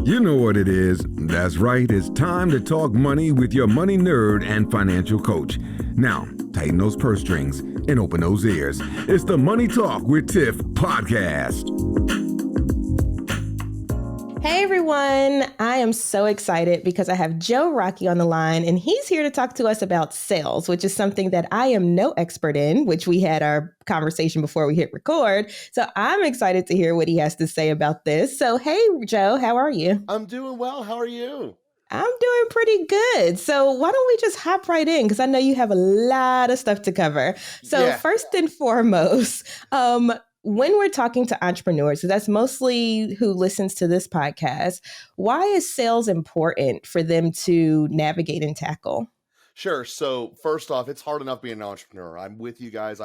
You know what it is. That's right. It's time to talk money with your money nerd and financial coach. Now, tighten those purse strings and open those ears. It's the Money Talk with Tiff podcast. Hey everyone, I am so excited because I have Joe Rockey on the line and he's here to talk to us about sales, which is something that I am no expert in, which we had our conversation before we hit record. So I'm excited to hear what he has to say about this. So hey Joe, how are you? I'm doing well. How are you? I'm doing pretty good. So why don't we just hop right in? Because I know you have a lot of stuff to cover. So First and foremost, when we're talking to entrepreneurs, so that's mostly who listens to this podcast, why is sales important for them to navigate and tackle? Sure. So first off, it's hard enough being an entrepreneur. I'm with you guys.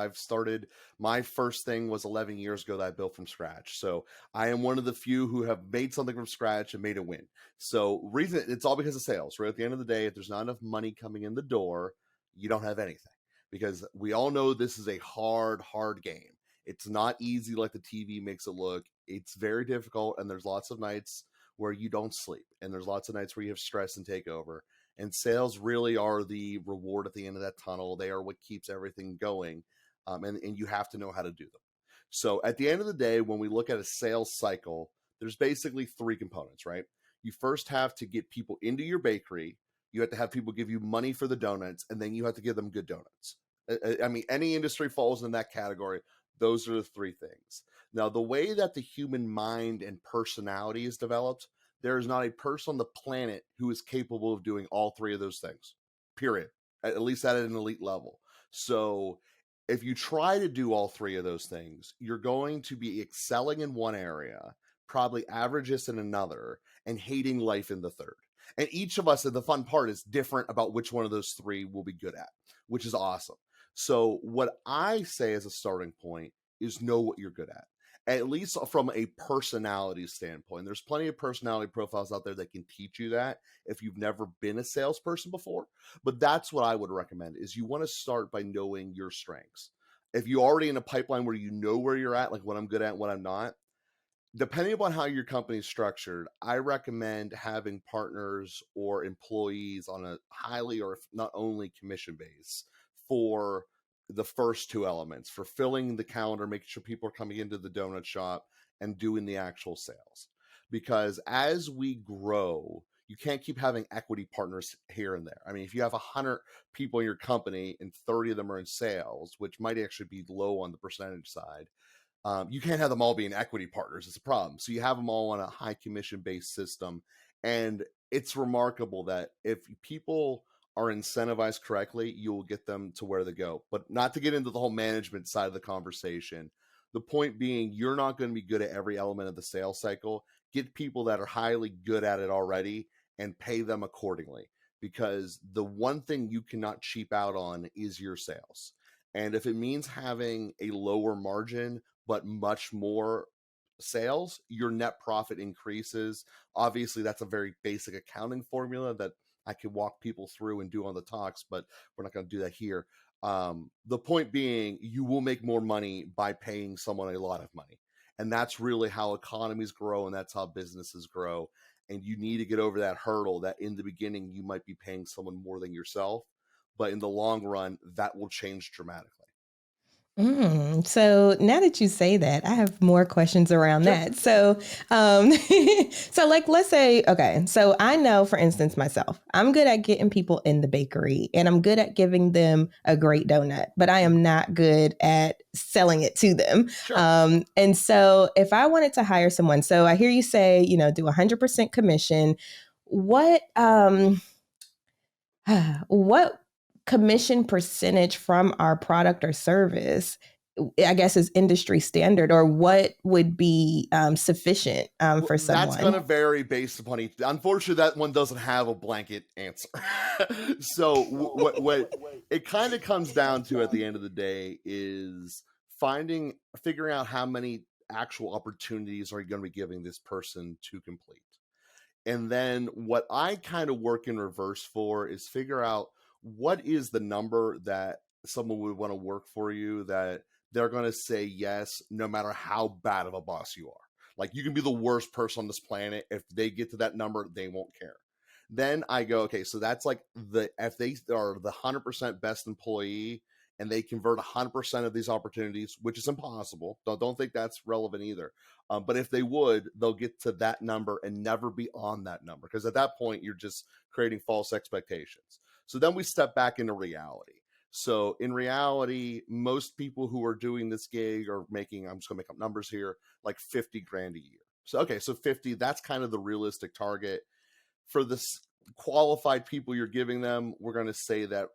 My first thing was 11 years ago that I built from scratch. So I am one of the few who have made something from scratch and made it win. So it's all because of sales, right? At the end of the day, if there's not enough money coming in the door, you don't have anything, because we all know this is a hard game. It's not easy like the TV makes it look. It's very difficult. And there's lots of nights where you don't sleep. And there's lots of nights where you have stress and takeover. And sales really are the reward at the end of that tunnel. They are what keeps everything going. And you have to know how to do them. So at the end of the day, when we look at a sales cycle, there's basically three components, right? You first have to get people into your bakery. You have to have people give you money for the donuts, and then you have to give them good donuts. I mean, any industry falls in that category. Those are the three things. Now, the way that the human mind and personality is developed, there is not a person on the planet who is capable of doing all three of those things, period, at least at an elite level. So if you try to do all three of those things, you're going to be excelling in one area, probably averageist in another, and hating life in the third. And each of us, and the fun part, is different about which one of those three we'll be good at, which is awesome. So what I say as a starting point is know what you're good at least from a personality standpoint. There's plenty of personality profiles out there that can teach you that if you've never been a salesperson before. But that's what I would recommend, is you want to start by knowing your strengths. If you're already in a pipeline where you know where you're at, like what I'm good at and what I'm not, depending upon how your company is structured, I recommend having partners or employees on a highly or not only commission base for the first two elements, for filling the calendar, making sure people are coming into the donut shop, and doing the actual sales. Because as we grow, you can't keep having equity partners here and there. I mean, if you have 100 people in your company and 30 of them are in sales, which might actually be low on the percentage side, you can't have them all being equity partners. It's a problem. So you have them all on a high commission based system. And it's remarkable that if people are incentivized correctly, you will get them to where they go. But not to get into the whole management side of the conversation. The point being, you're not going to be good at every element of the sales cycle. Get people that are highly good at it already and pay them accordingly. Because the one thing you cannot cheap out on is your sales. And if it means having a lower margin, but much more sales, your net profit increases. Obviously, that's a very basic accounting formula that I could walk people through and do on the talks, but we're not going to do that here. The point being, you will make more money by paying someone a lot of money. And that's really how economies grow, and that's how businesses grow. And you need to get over that hurdle that in the beginning, you might be paying someone more than yourself. But in the long run, that will change dramatically. So now that you say that, I have more questions around that. So, so like, let's say, okay, so I know, for instance, myself, I'm good at getting people in the bakery and I'm good at giving them a great donut, but I am not good at selling it to them. Sure. And so if I wanted to hire someone, so I hear you say, do 100% commission. What commission percentage from our product or service, I guess, is industry standard, or what would be sufficient for someone? That's going to vary based upon each. Unfortunately, that one doesn't have a blanket answer. So what it kind of comes down to at the end of the day is figuring out how many actual opportunities are you going to be giving this person to complete. And then what I kind of work in reverse for is figure out what is the number that someone would want to work for you that they're going to say yes, no matter how bad of a boss you are. Like, you can be the worst person on this planet. If they get to that number, they won't care. Then I go, okay, so that's like if they are the 100% best employee and they convert 100% of these opportunities, which is impossible. Don't think that's relevant either. But if they would, they'll get to that number and never be on that number, because at that point, you're just creating false expectations. So then we step back into reality. So in reality, most people who are doing this gig are making, I'm just gonna make up numbers here, like 50 grand a year. So, okay, so 50, that's kind of the realistic target. For the qualified people you're giving them, we're going to say that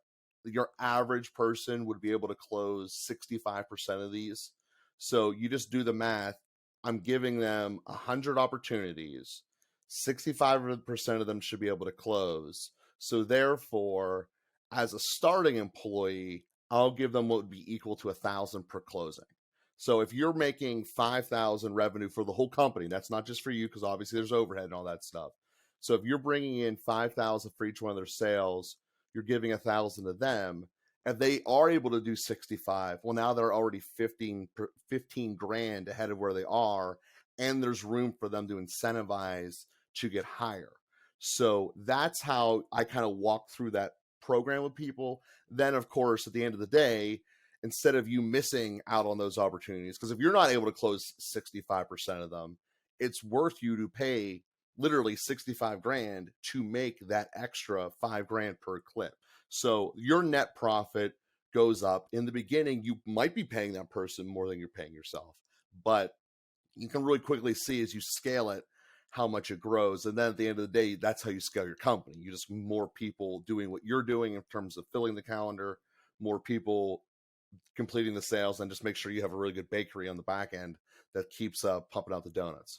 your average person would be able to close 65% of these. So you just do the math. I'm giving them 100 opportunities. 65% of them should be able to close. So therefore, as a starting employee, I'll give them what would be equal to 1,000 per closing. So if you're making 5,000 revenue for the whole company, that's not just for you, because obviously there's overhead and all that stuff. So if you're bringing in 5,000 for each one of their sales, you're giving 1,000 to them. If they are able to do 65, well, now they're already 15 grand ahead of where they are, and there's room for them to incentivize to get higher. So that's how I kind of walk through that program with people. Then, of course, at the end of the day, instead of you missing out on those opportunities, because if you're not able to close 65% of them, it's worth you to pay literally 65 grand to make that extra 5 grand per clip. So your net profit goes up. In the beginning, you might be paying that person more than you're paying yourself, but you can really quickly see as you scale it how much it grows. And then at the end of the day, that's how you scale your company. You just more people doing what you're doing in terms of filling the calendar, more people completing the sales, and just make sure you have a really good bakery on the back end that keeps pumping out the donuts.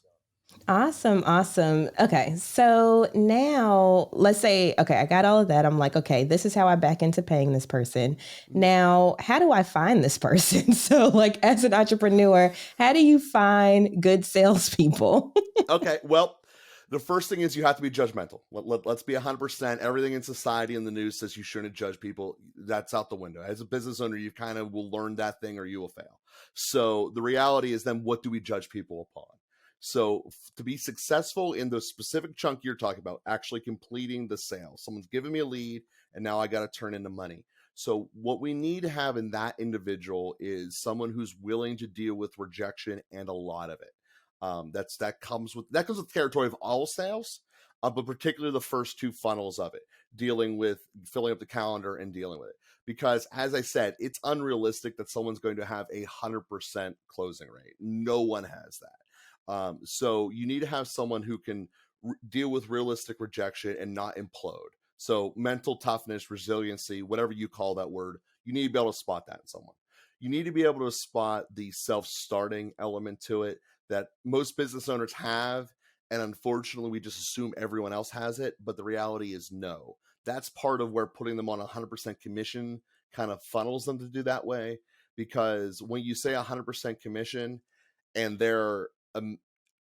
Awesome. Awesome. Okay. So now let's say, okay, I got all of that. I'm like, okay, this is how I back into paying this person. Now, how do I find this person? So like as an entrepreneur, how do you find good salespeople? Okay. Well, the first thing is you have to be judgmental. Let's be 100%. Everything in society and the news says you shouldn't judge people. That's out the window. As a business owner, you kind of will learn that thing or you will fail. So the reality is then what do we judge people upon? So to be successful in the specific chunk you're talking about, actually completing the sale, someone's given me a lead and now I got to turn into money. So what we need to have in that individual is someone who's willing to deal with rejection, and a lot of it. That comes with the territory of all sales, but particularly the first two funnels of it, dealing with filling up the calendar and dealing with it. Because as I said, it's unrealistic that someone's going to have 100% closing rate. No one has that. So you need to have someone who can deal with realistic rejection and not implode. So mental toughness, resiliency, whatever you call that word, you need to be able to spot that in someone. You need to be able to spot the self-starting element to it that most business owners have. And unfortunately, we just assume everyone else has it. But the reality is no. That's part of where putting them on 100% commission kind of funnels them to do that way. Because when you say 100% commission and they're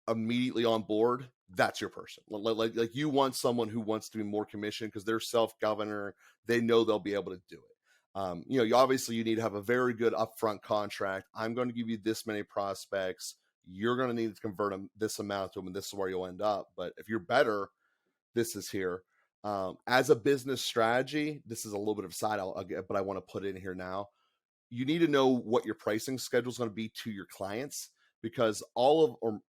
immediately on board, that's your person. Like you want someone who wants to be more commission because they're self-governor. They know they'll be able to do it. You obviously you need to have a very good upfront contract. I'm going to give you this many prospects. You're going to need to convert them this amount to them, and this is where you'll end up. But if you're better, this is here. As a business strategy, this is a little bit of a side, but I want to put it in here now. You need to know what your pricing schedule is going to be to your clients, because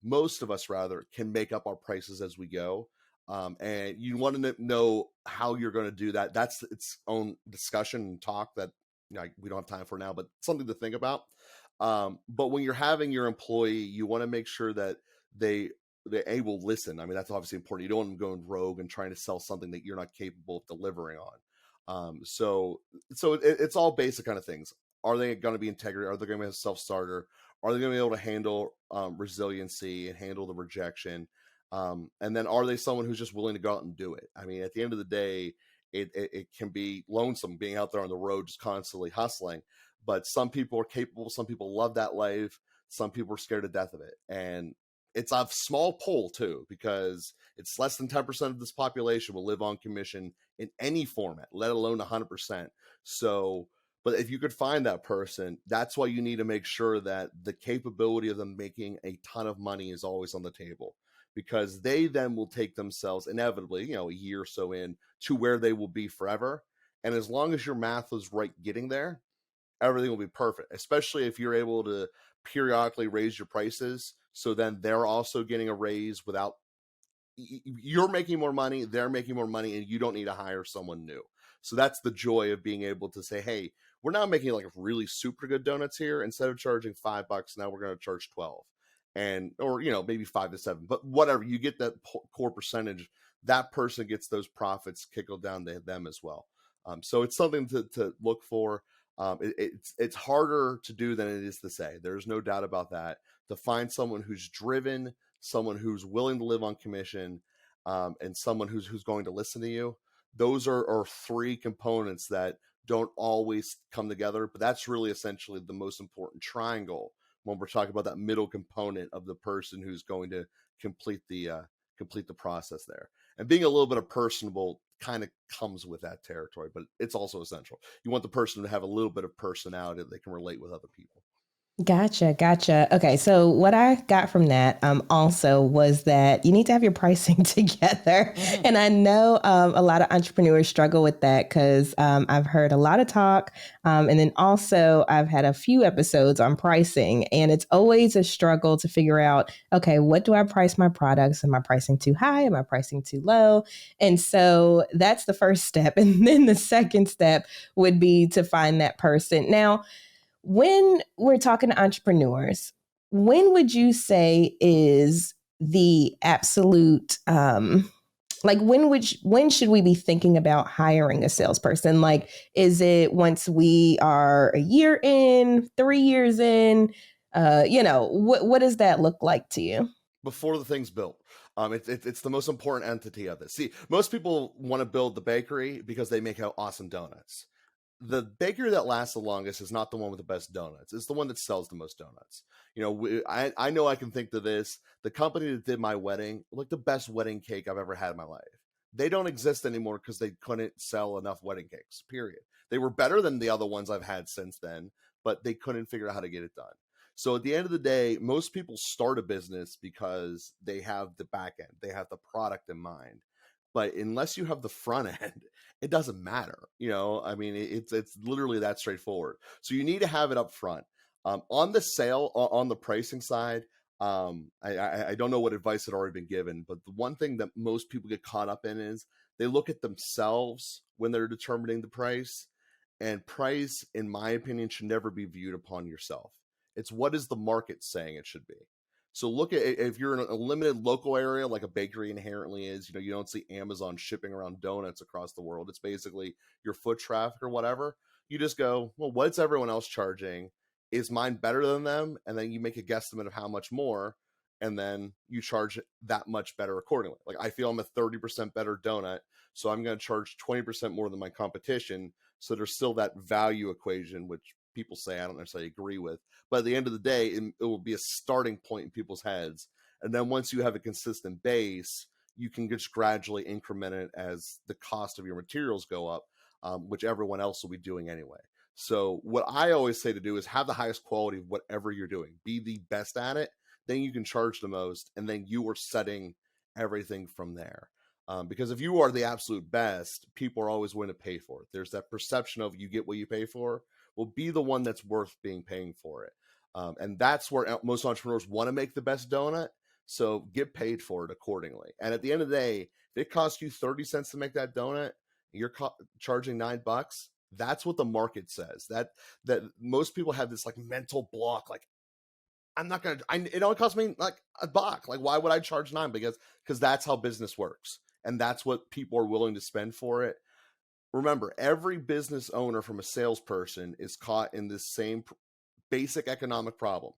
most of us rather can make up our prices as we go. And you want to know how you're going to do that. That's its own discussion and talk that we don't have time for now, but something to think about. But when you're having your employee, you want to make sure that they will listen. I mean, that's obviously important. You don't want them going rogue and trying to sell something that you're not capable of delivering on. So it's all basic kind of things. Are they going to be integrity? Are they going to be a self-starter? Are they going to be able to handle resiliency and handle the rejection? And then are they someone who's just willing to go out and do it? I mean, at the end of the day, it can be lonesome being out there on the road, just constantly hustling. But some people are capable. Some people love that life. Some people are scared to death of it. And it's a small poll too, because it's less than 10% of this population will live on commission in any format, let alone 100%. So, But if you could find that person, that's why you need to make sure that the capability of them making a ton of money is always on the table, because they then will take themselves inevitably, a year or so in, to where they will be forever. And as long as your math is right getting there, everything will be perfect, especially if you're able to periodically raise your prices. So then they're also getting a raise without, you're making more money, they're making more money, and you don't need to hire someone new. So that's the joy of being able to say, hey, we're now making like really super good donuts here. Instead of charging $5, now we're going to charge 12, and, or, maybe 5 to 7, but whatever, you get that core percentage, that person gets those profits kickled down to them as well. So it's something to look for. It's harder to do than it is to say. There's no doubt about that. To find someone who's driven, someone who's willing to live on commission, and someone who's going to listen to you. Those are three components that don't always come together, but that's really essentially the most important triangle when we're talking about that middle component of the person who's going to complete the process there. And being a little bit of personable kind of comes with that territory, but it's also essential. You want the person to have a little bit of personality that they can relate with other people. Gotcha. Okay, so what I got from that also was that you need to have your pricing together. Mm-hmm. And I know a lot of entrepreneurs struggle with that because I've heard a lot of talk. And then also I've had a few episodes on pricing, and it's always a struggle to figure out, okay, what do I price my products? Am I pricing too high? Am I pricing too low? And so that's the first step. And then the second step would be to find that person. Now, when we're talking to entrepreneurs, when would you say is the absolute, when should we be thinking about hiring a salesperson? Like, is it once we are a year in, 3 years in? What does that look like to you? Before the thing's built. It's the most important entity of this. See, most people want to build the bakery because they make awesome donuts. The bakery that lasts the longest is not the one with the best donuts. It's the one that sells the most donuts. I know I can think to this. The company that did my wedding, like the best wedding cake I've ever had in my life. They don't exist anymore because they couldn't sell enough wedding cakes, period. They were better than the other ones I've had since then, but they couldn't figure out how to get it done. So at the end of the day, most people start a business because they have the back end, they have the product in mind. But unless you have the front end, it doesn't matter. It's literally that straightforward. So you need to have it up front. On the sale, on the pricing side, I don't know what advice had already been given, but the one thing that most people get caught up in is they look at themselves when they're determining the price. And price, in my opinion, should never be viewed upon yourself. It's what is the market saying it should be. So look at, if you're in a limited local area like a bakery inherently is, you don't see Amazon shipping around donuts across the world. It's basically your foot traffic or whatever. You just go, well, what's everyone else charging? Is mine better than them? And then you make a guesstimate of how much more, and then you charge that much better accordingly. Like, I feel I'm a 30% better donut, so I'm going to charge 20% more than my competition. So there's still that value equation, which people say I don't necessarily agree with. But at the end of the day, it will be a starting point in people's heads. And then once you have a consistent base, you can just gradually increment it as the cost of your materials go up, which everyone else will be doing anyway. So what I always say to do is have the highest quality of whatever you're doing. Be the best at it. Then you can charge the most. And then you are setting everything from there. Because if you are the absolute best, people are always willing to pay for it. There's that perception of you get what you pay for. Will be the one that's worth paying for it. And that's where most entrepreneurs want to make the best donut. So get paid for it accordingly. And at the end of the day, if it costs you 30 cents to make that donut, you're charging $9. That's what the market says. That most people have this like mental block. Like, I'm not going to, it only costs me like $1. Like, why would I charge $9? Because that's how business works. And that's what people are willing to spend for it. Remember, every business owner from a salesperson is caught in this same basic economic problem.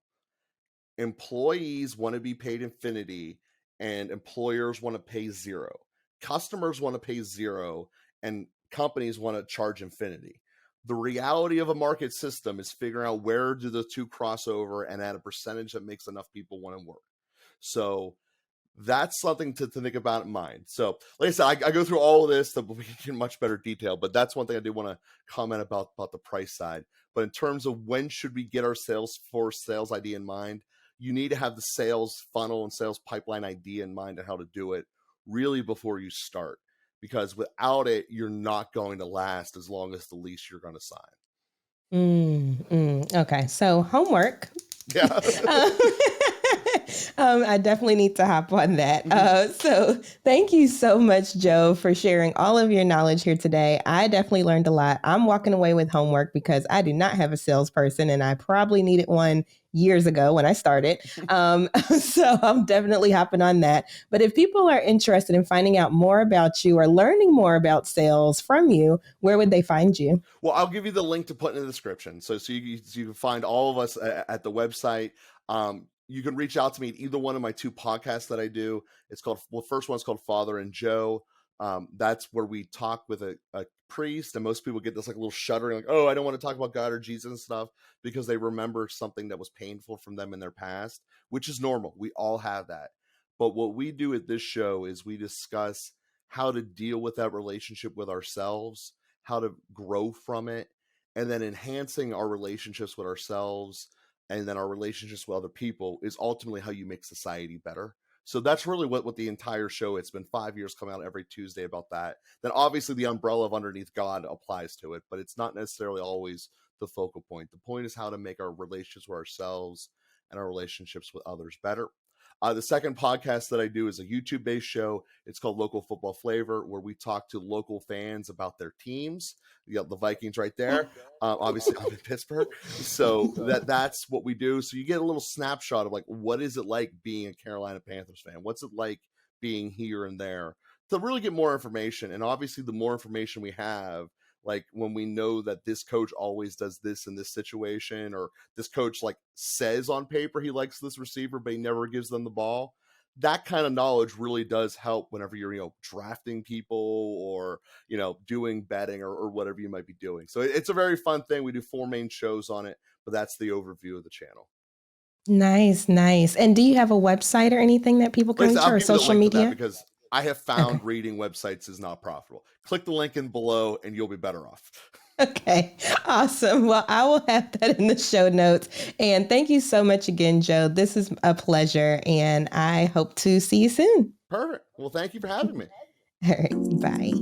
Employees want to be paid infinity and employers want to pay zero. Customers want to pay zero and companies want to charge infinity. The reality of a market system is figuring out where do the two cross over and at a percentage that makes enough people want to work. So that's something to think about in mind. So like I said, I go through all of this so we can get in much better detail, but that's one thing I do want to comment about the price side. But in terms of when should we get our Salesforce sales idea in mind, you need to have the sales funnel and sales pipeline idea in mind and how to do it really before you start, because without it, you're not going to last as long as the lease you're going to sign. Okay, so homework. Yeah. I definitely need to hop on that. So thank you so much, Joe, for sharing all of your knowledge here today. I definitely learned a lot. I'm walking away with homework because I do not have a salesperson, and I probably needed one years ago when I started. So I'm definitely hopping on that. But if people are interested in finding out more about you or learning more about sales from you, where would they find you? Well, I'll give you the link to put in the description. So you can find all of us at the website. You can reach out to me at either one of my two podcasts that I do. It's called, well, first one's called Father and Joe. That's where we talk with a priest, and most people get this like a little shuddering, like, oh, I don't want to talk about God or Jesus and stuff, because they remember something that was painful from them in their past, which is normal. We all have that. But what we do at this show is we discuss how to deal with that relationship with ourselves, how to grow from it, and then enhancing our relationships with ourselves and then our relationships with other people is ultimately how you make society better. So that's really what the entire show, it's been 5 years coming out every Tuesday about that. Then obviously the umbrella of underneath God applies to it, but it's not necessarily always the focal point. The point is how to make our relationships with ourselves and our relationships with others better. The second podcast that I do is a YouTube-based show. It's called Local Football Flavor, where we talk to local fans about their teams. You got the Vikings right there. Obviously, I'm in Pittsburgh. So that's what we do. So you get a little snapshot of like, what is it like being a Carolina Panthers fan? What's it like being here and there? To really get more information. And obviously, the more information we have, like when we know that this coach always does this in this situation, or this coach like says on paper he likes this receiver, but he never gives them the ball. That kind of knowledge really does help whenever you're, drafting people or, doing betting or whatever you might be doing. So it's a very fun thing. We do 4 main shows on it, but that's the overview of the channel. Nice. And do you have a website or anything that people can reach, or social media? Because I have found reading websites is not profitable. Click the link in below and you'll be better off. Okay, awesome. Well, I will have that in the show notes. And thank you so much again, Joe. This is a pleasure, and I hope to see you soon. Perfect. Well, thank you for having me. All right, bye.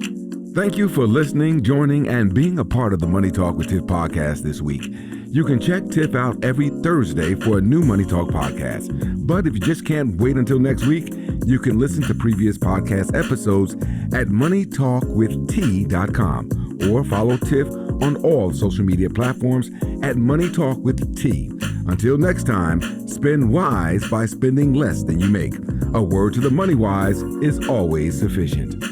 Thank you for listening, joining, and being a part of the Money Talk with Tiff podcast this week. You can check Tiff out every Thursday for a new Money Talk podcast. But if you just can't wait until next week, you can listen to previous podcast episodes at moneytalkwitht.com or follow Tiff on all social media platforms at Money Talk with T. Until next time, spend wise by spending less than you make. A word to the money wise is always sufficient.